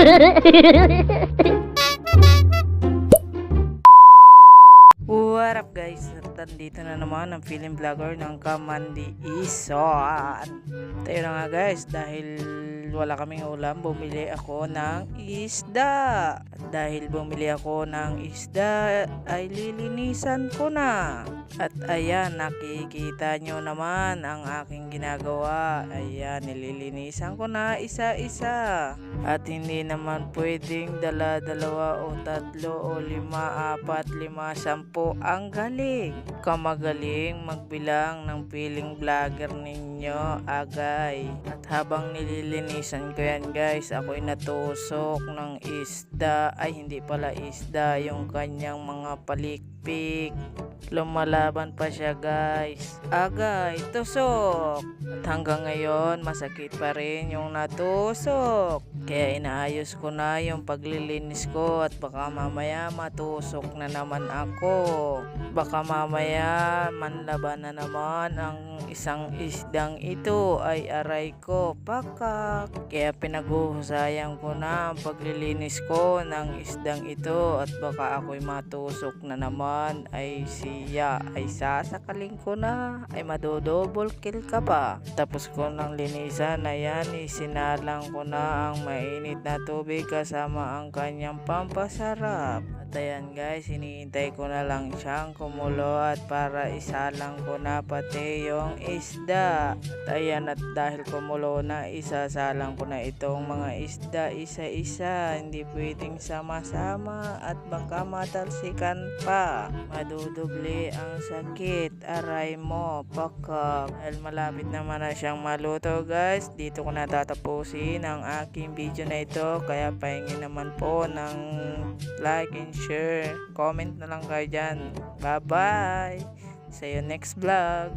What up guys? Nandito na naman ang film vlogger ng Kamandi Ison. Tayo na nga guys, dahil wala kaming ulam, bumili ako ng isda. At dahil bumili ako ng isda, ay lilinisan ko na. At ayan, nakikita nyo naman ang aking ginagawa. Ayan, nililinisan ko na isa-isa. At hindi naman pwedeng dalawa o tatlo o 5, 4, 5, 10 ang galing. Kamagaling magbilang ng piling vlogger ninyo, agay. At habang nililinisan ko yan guys, ako'y natusok ng isda. Ay hindi pala isda, yung kanyang mga palikpik. Lumalaban pa siya guys. Agay, tusok. At hanggang ngayon masakit pa rin yung natusok. Kaya inaayos ko na yung paglilinis ko at baka mamaya matusok na naman ako. Baka mamaya manlaban na naman ang isang isdang ito, ay aray ko pakak. Kaya pinaghuhusayan ko na ang paglilinis ko ng isdang ito at baka ako'y matusok na naman, ay siya ay sasakalin ko na, ay madodouble kill ka pa. Tapos ko ng linisan, ayan, isinalang ko na ang mainit na tubig kasama ang kanyang pampasarap. At ayan guys, hinihintay ko na lang siyang kumulo at para isalang ko na pati yung isda. At ayan, at dahil kumulo na, isasalang ko na itong mga isda isa-isa. Hindi pwedeng sama-sama at baka matalsikan pa. Madudubli ang sakit, aray mo pakak. Dahil malapit naman na siyang maluto guys, dito ko na tatapusin ang aking video na ito. Kaya pahingin naman po ng like and share, comment na lang kayo dyan. Bye bye, see you next vlog.